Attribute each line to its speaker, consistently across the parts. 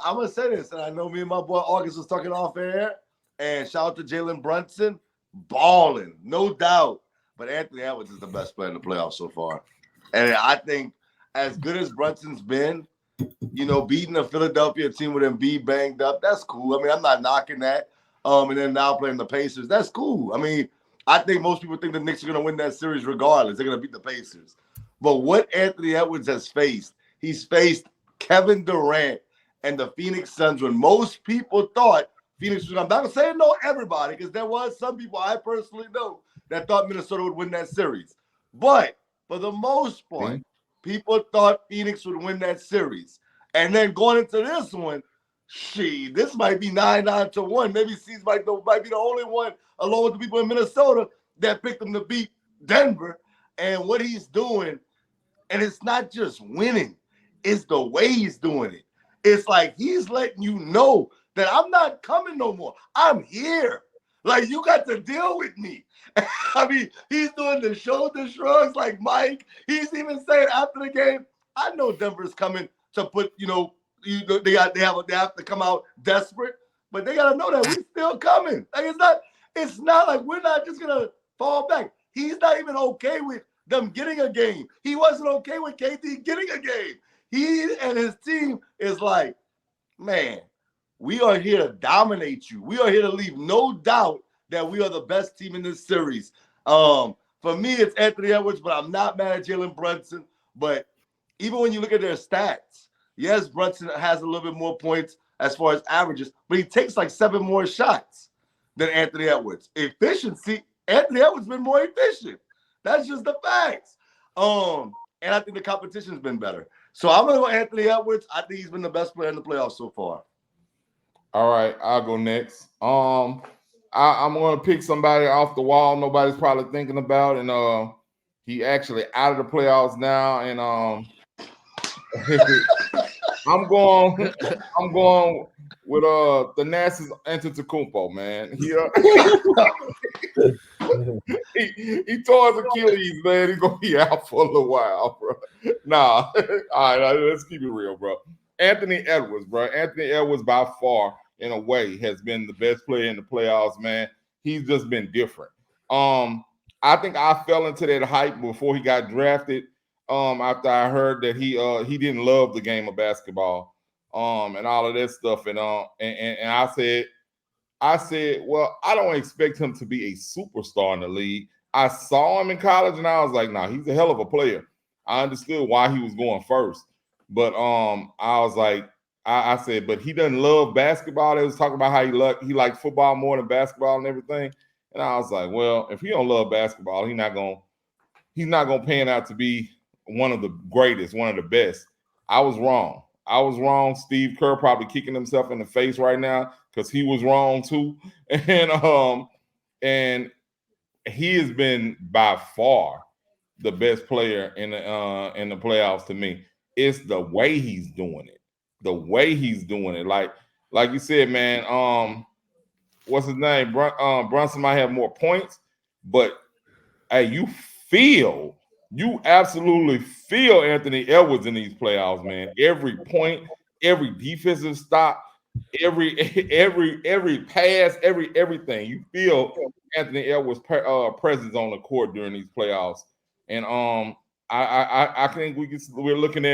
Speaker 1: I'm gonna say this, and I know me and my boy August was talking off air. And shout out to Jalen Brunson, balling, no doubt. But Anthony Edwards is the best player in the playoffs so far. And I think as good as Brunson's been, beating a Philadelphia team with Embiid banged up, that's cool. I mean, I'm not knocking that. And then now playing the Pacers, that's cool. I mean, I think most people think the Knicks are going to win that series regardless. They're going to beat the Pacers. But what Anthony Edwards has faced, he's faced Kevin Durant and the Phoenix Suns when most people thought Phoenix was going to, I'm not saying no everybody, because there was some people I personally know that thought Minnesota would win that series. But for the most part, people thought Phoenix would win that series. And then going into this one, this might be 9-1. Maybe C's might be the only one, along with the people in Minnesota, that picked him to beat Denver. And what he's doing, and it's not just winning, it's the way he's doing it. It's like he's letting you know that I'm not coming no more. I'm here. Like, you got to deal with me. I mean, he's doing the shoulder shrugs like Mike. He's even saying after the game, I know Denver's coming to put, they have to come out desperate, but they got to know that we're still coming. Like, it's not like we're not just going to fall back. He's not even okay with them getting a game. He wasn't okay with KD getting a game. He and his team is like, man, we are here to dominate you. We are here to leave no doubt that we are the best team in this series. For me, it's Anthony Edwards, but I'm not mad at Jalen Brunson. But even when you look at their stats, yes, Brunson has a little bit more points as far as averages, but he takes like 7 more shots than Anthony Edwards. Efficiency, Anthony Edwards been more efficient. That's just the facts. And I think the competition's been better. So I'm going to go Anthony Edwards. I think he's been the best player in the playoffs so far.
Speaker 2: All right, I'll go next. I'm going to pick somebody off the wall nobody's probably thinking about, and he actually out of the playoffs now, and I'm going with the Thanasis Antetokounmpo, man. He tore his Achilles, man. He's gonna be out for a little while, bro. Nah, all right, let's keep it real, bro. Anthony Edwards, bro. Anthony Edwards, by far, in a way, has been the best player in the playoffs, man. He's just been different. I think I fell into that hype before he got drafted. After I heard that he didn't love the game of basketball, and all of that stuff, and I said, well, I don't expect him to be a superstar in the league. I saw him in college, and I was like, nah, he's a hell of a player. I understood why he was going first, but I was like, I said, but he doesn't love basketball. They was talking about how he liked football more than basketball and everything, and I was like, well, if he don't love basketball, he's not gonna pan out to be one of the greatest, one of the best. I was wrong. Steve Kerr probably kicking himself in the face right now because he was wrong too. And he has been by far the best player in the playoffs to me. It's the way he's doing it. The way he's doing it. Like you said, man, what's his name? Brunson might have more points, but hey, you absolutely feel Anthony Edwards in these playoffs, man. Every point, every defensive stop, every pass, everything. You feel Anthony Edwards' presence on the court during these playoffs, and I think we're looking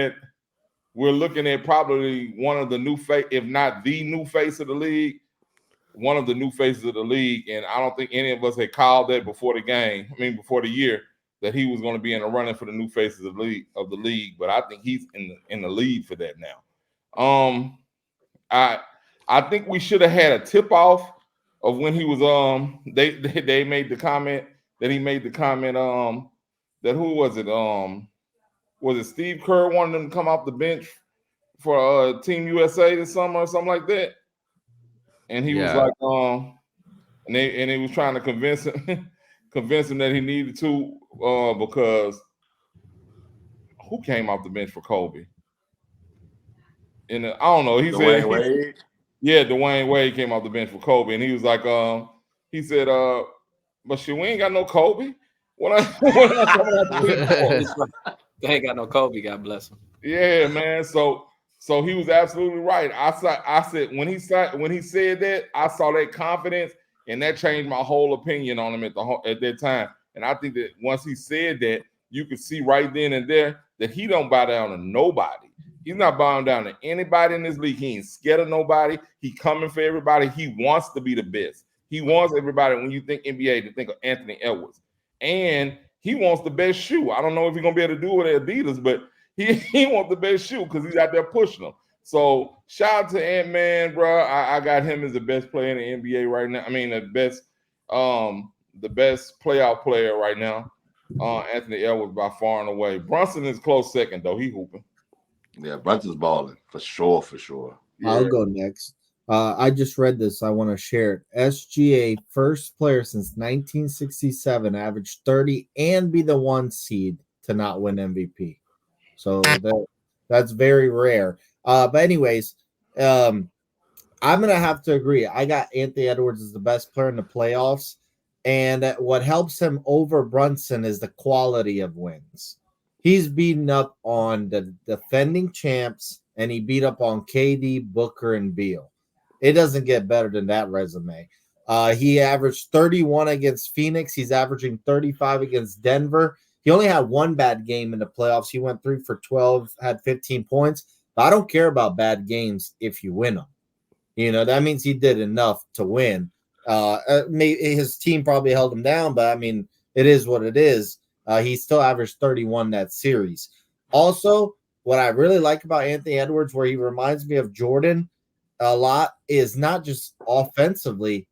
Speaker 2: at probably one of the new face, if not the new face of the league, one of the new faces of the league, and I don't think any of us had called that before the year, that he was going to be in the running for the new faces of the league. But I think he's in the lead for that now. I think we should have had a tip off of when he was they made the comment that he made the comment that who was it Steve Kerr wanted them to come off the bench for Team USA this summer or something like that, and he was like and he was trying to convince him that he needed to because who came off the bench for Kobe? And I don't know. He
Speaker 1: Dwayne
Speaker 2: said,
Speaker 1: Wade.
Speaker 2: Yeah, Dwayne Wade came off the bench for Kobe, and he was like, he said, but shit, we ain't got no Kobe.
Speaker 3: They ain't got no Kobe. God bless him.
Speaker 2: Yeah, man. So So he was absolutely right. I said when he said that, I saw that confidence, and that changed my whole opinion on him at that time. And I think that once he said that, you could see right then and there that he don't bow down to nobody. He's not bowing down to anybody in this league. He ain't scared of nobody. He coming for everybody. He wants to be the best. He wants everybody, when you think NBA, to think of Anthony Edwards. And he wants the best shoe. I don't know if he's going to be able to do it at Adidas, but he wants the best shoe because he's out there pushing them. So shout out to Ant-Man, bro. I got him as the best player in the NBA right now. I mean, the best playoff player right now. Anthony Edwards by far and away. Brunson is close second, though. He hooping.
Speaker 1: Yeah, Brunson's balling for sure.
Speaker 3: Yeah. I'll go next. I just read this. I want to share it. SGA, first player since 1967, averaged 30 and be the 1 seed to not win MVP. So that's very rare. But anyways, I'm going to have to agree. I got Anthony Edwards as the best player in the playoffs. And what helps him over Brunson is the quality of wins. He's beaten up on the defending champs, and he beat up on KD, Booker, and Beal. It doesn't get better than that resume. He averaged 31 against Phoenix. He's averaging 35 against Denver. He only had one bad game in the playoffs. He went 3 for 12, had 15 points. But I don't care about bad games if you win them. You know, that means he did enough to win. His team probably held him down, but I mean, it is what it is. He still averaged 31 that series. Also, what I really like about Anthony Edwards, where he reminds me of Jordan a lot, is not just offensively,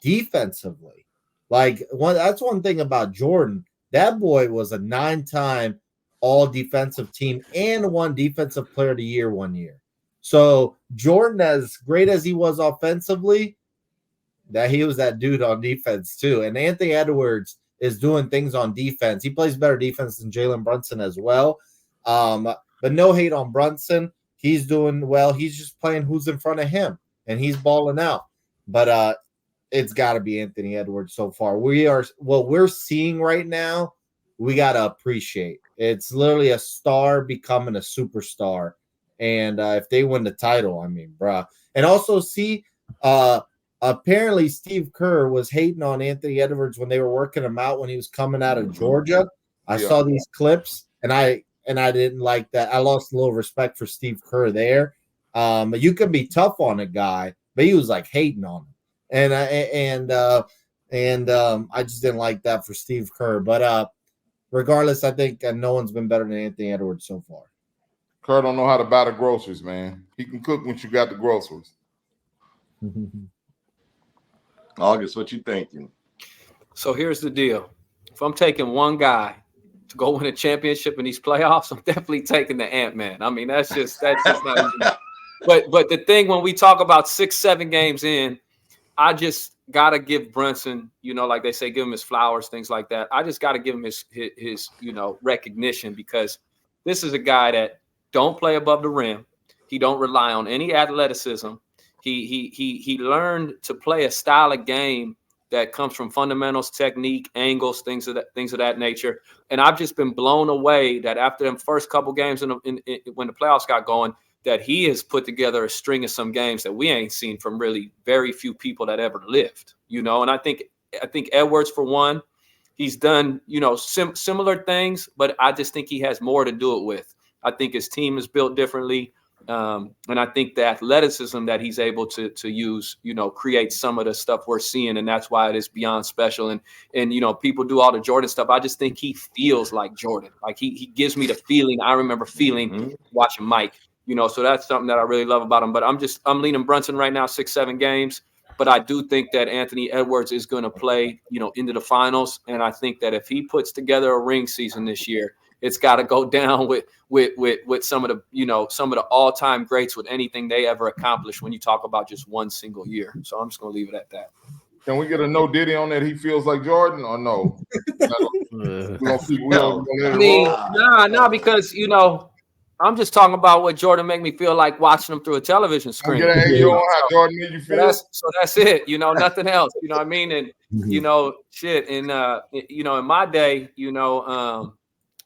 Speaker 3: defensively. That's one thing about Jordan. That boy was a 9-time all-defensive team and won Defensive Player of the Year one year. So Jordan, as great as he was offensively, that he was that dude on defense too. And Anthony Edwards is doing things on defense. He plays better defense than Jalen Brunson as well. But no hate on Brunson. He's doing well. He's just playing who's in front of him, and he's balling out. But it's got to be Anthony Edwards so far. We're seeing right now, we got to appreciate. It's literally a star becoming a superstar. And if they win the title, I mean, bruh. And also apparently Steve Kerr was hating on Anthony Edwards when they were working him out when he was coming out of Georgia. I saw these clips, and I didn't like that. I lost a little respect for Steve Kerr there. You can be tough on a guy, but he was like hating on him. And I just didn't like that for Steve Kerr. But regardless, I think no one's been better than Anthony Edwards so far.
Speaker 2: Kerr don't know how to buy the groceries, man. He can cook once you got the groceries.
Speaker 1: August, what you thinking?
Speaker 4: So here's the deal. If I'm taking one guy to go win a championship in these playoffs, I'm definitely taking the Ant-Man. I mean, that's just not even. But the thing, when we talk about 6-7 games in, I just gotta give Brunson, like they say, give him his flowers, things like that. I just gotta give him his recognition, because this is a guy that don't play above the rim. He don't rely on any athleticism. He learned to play a style of game that comes from fundamentals, technique, angles, things of that nature. And I've just been blown away that after them first couple games when the playoffs got going, that he has put together a string of some games that we ain't seen from really very few people that ever lived. And I think Edwards, for one, he's done similar things, but I just think he has more to do it with. I think his team is built differently. And I think the athleticism that he's able to use, creates some of the stuff we're seeing. And that's why it is beyond special. And people do all the Jordan stuff. I just think he feels like Jordan. Like he gives me the feeling I remember feeling watching Mike, so that's something that I really love about him. But I'm leaning Brunson right now, 6-7 games. But I do think that Anthony Edwards is going to play, into the finals. And I think that if he puts together a ring season this year, it's got to go down with some of the all-time greats with anything they ever accomplished when you talk about just one single year. So I'm just going to leave it at that.
Speaker 2: Can we get a no Diddy on that? He feels like Jordan, or no?
Speaker 4: Nah, because I'm just talking about what Jordan made me feel like watching him through a television screen.
Speaker 2: How Jordan made you feel.
Speaker 4: So that's it. Nothing else. You know what I mean? And shit. And in my day,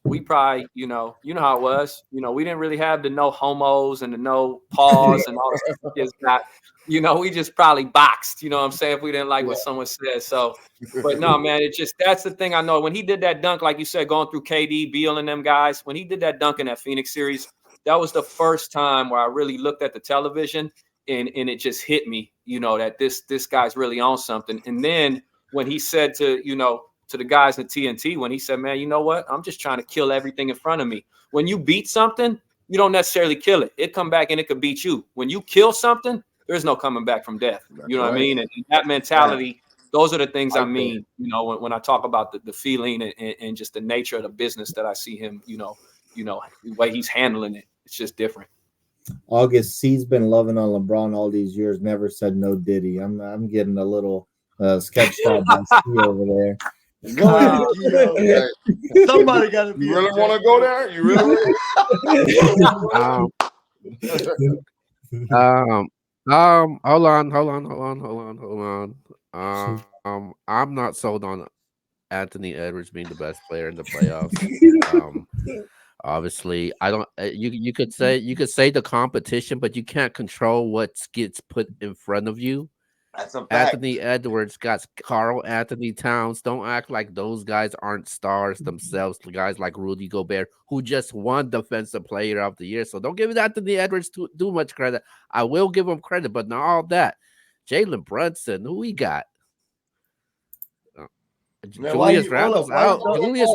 Speaker 4: we probably, you know how it was. We didn't really have the no homos and the no pause and all this stuff. It's not, we just probably boxed, you know what I'm saying, if we didn't like what someone said. So, but no, man, that's the thing I know. When he did that dunk, like you said, going through KD, Beal, and them guys, when he did that dunk in that Phoenix series, that was the first time where I really looked at the television and it just hit me, that this guy's really on something. And then when he said to the guys in TNT, when he said, man, you know what? I'm just trying to kill everything in front of me. When you beat something, you don't necessarily kill it. It come back and it could beat you. When you kill something, there's no coming back from death. You know what I mean? And that mentality, those are the things I mean, when I talk about the feeling and just the nature of the business that I see him, the way he's handling it. It's just different.
Speaker 3: August C's been loving on LeBron all these years. Never said no Diddy. I'm getting a little sketched out by C over there.
Speaker 1: Go ahead, Keto. Somebody got to be.
Speaker 2: You really want to go there? You really?
Speaker 5: Hold on. I'm not sold on Anthony Edwards being the best player in the playoffs. Obviously, I don't. You could say the competition, but you can't control what gets put in front of you.
Speaker 1: That's a fact.
Speaker 5: Anthony Edwards got Carl Anthony Towns. Don't act like those guys aren't stars themselves. The guys like Rudy Gobert, who just won Defensive Player of the Year. So don't give Anthony Edwards too much credit. I will give him credit, but not all that. Jalen Brunson, who we got? Julius Randle's out. Julius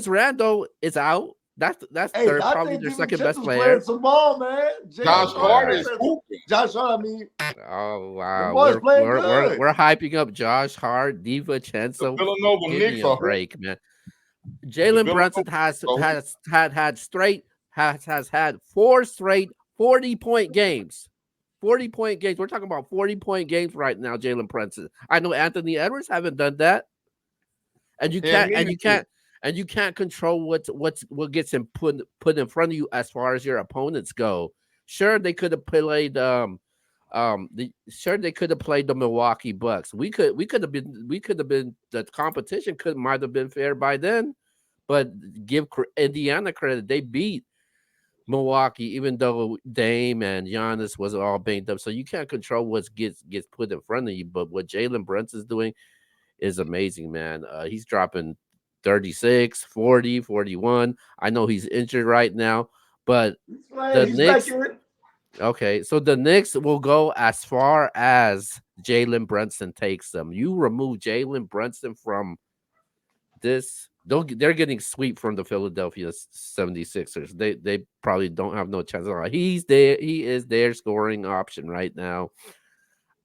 Speaker 5: Randle is out. That's probably their second best player.
Speaker 1: Some ball, man.
Speaker 2: Josh Hart is hooping.
Speaker 1: Josh Hart, I mean.
Speaker 5: Oh wow, we're hyping up Josh Hart, DiVincenzo.
Speaker 2: Villanova
Speaker 5: Give me a break, man. Jalen Brunson has had 4 straight 40-point games. 40-point games. We're talking about 40-point games right now, Jalen Brunson. I know Anthony Edwards haven't done that. And you can't control what gets him put in front of you as far as your opponents go. Sure, they could have played the Milwaukee Bucks. We could have been the competition might have been fair by then, but give Indiana credit, they beat Milwaukee, even though Dame and Giannis was all banged up. So you can't control what gets put in front of you. But what Jalen Brunson's doing is amazing, man. He's dropping 36, 40, 41. I know he's injured right now, but the Knicks. Okay, so the Knicks will go as far as Jalen Brunson takes them. You remove Jalen Brunson from this. They're getting sweep from the Philadelphia 76ers. They probably don't have no chance. He's there. He is their scoring option right now.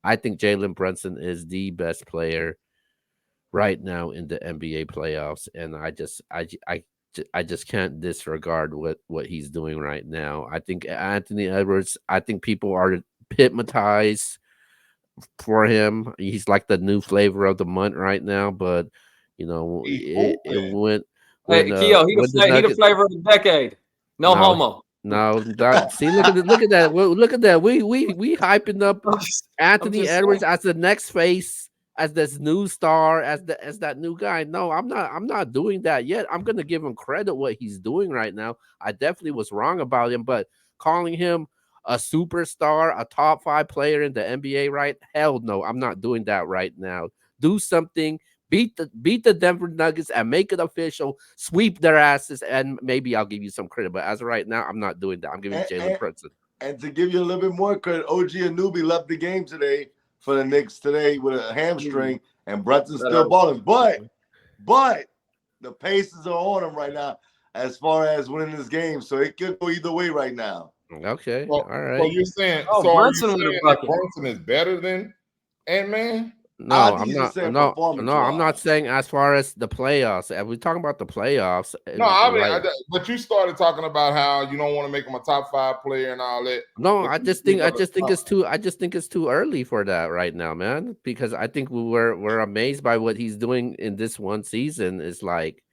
Speaker 5: I think Jalen Brunson is the best player right now in the NBA playoffs, and I just can't disregard what he's doing right now. I think Anthony Edwards. I think people are hypnotized for him. He's like the new flavor of the month right now, but. It went.
Speaker 4: Hey, Keo, he the flavor of the decade. No homo.
Speaker 5: No, see, look at that. Look at that. We hyping up Anthony Edwards as the next face, as this new star, as that new guy. No, I'm not doing that yet. I'm gonna give him credit what he's doing right now. I definitely was wrong about him, but calling him a superstar, a top 5 player in the NBA, right? Hell no, I'm not doing that right now. Do something. Beat the Denver Nuggets and make it official. Sweep their asses, and maybe I'll give you some credit. But as of right now, I'm not doing that. I'm giving Jalen Brunson.
Speaker 1: And to give you a little bit more credit, OG Anunoby left the game today for the Knicks today with a hamstring, and Brunson's still balling. But the Pacers are on him right now as far as winning this game, so it could go either way right now.
Speaker 5: Okay, all right.
Speaker 2: So you're saying, Brunson is better than Ant-Man?
Speaker 5: No, I'm not saying as far as the playoffs. We're talking about the playoffs.
Speaker 2: No, I mean, but you started talking about how you don't want to make him a top 5 player and all that.
Speaker 5: No, I just think it's too early for that right now, man. Because I think we're amazed by what he's doing in this one season. It's like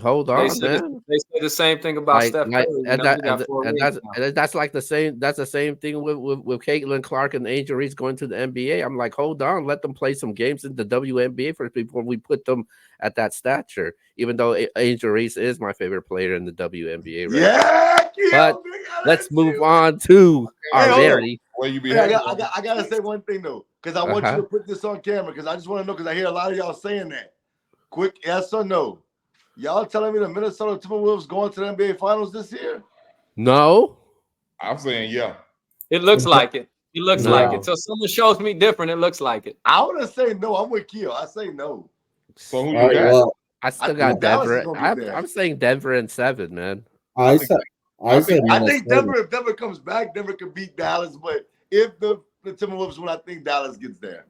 Speaker 5: Hold
Speaker 4: They
Speaker 5: on,
Speaker 4: said
Speaker 5: man.
Speaker 4: they said the same thing about Steph Curry.
Speaker 5: And
Speaker 4: He got 4 rings now.
Speaker 5: that's like the same. That's the same thing with Caitlin Clark and Angel Reese going to the NBA. I'm like, hold on, let them play some games in the WNBA first before we put them at that stature. Even though Angel Reese is my favorite player in the WNBA, right?
Speaker 1: Yeah,
Speaker 5: But let's move on to our
Speaker 1: hold on.
Speaker 5: very.
Speaker 2: Where you be?
Speaker 1: Hey, I gotta say one thing though, because I want you
Speaker 5: Uh-huh.
Speaker 1: to put this on camera, because I just want to know, because I hear a lot of y'all saying that. Quick yes or no? Y'all telling me the Minnesota Timberwolves going to the NBA Finals this year?
Speaker 5: No.
Speaker 2: I'm saying yeah.
Speaker 4: It looks like it. It looks
Speaker 5: No.
Speaker 4: like it. So someone shows me different. It looks like it.
Speaker 1: I want to say no. I'm with Keo. I say no.
Speaker 2: So who
Speaker 3: All
Speaker 2: you
Speaker 3: right,
Speaker 2: got?
Speaker 3: well,
Speaker 5: I still
Speaker 1: think
Speaker 5: got
Speaker 1: Dallas is
Speaker 5: Denver.
Speaker 1: gonna get there.
Speaker 5: I'm saying Denver in 7, man.
Speaker 3: I
Speaker 2: think-
Speaker 3: said
Speaker 1: I think
Speaker 3: Minnesota.
Speaker 1: Denver, if Denver comes back, Denver could beat Dallas. But if the Timberwolves win, I think Dallas gets there.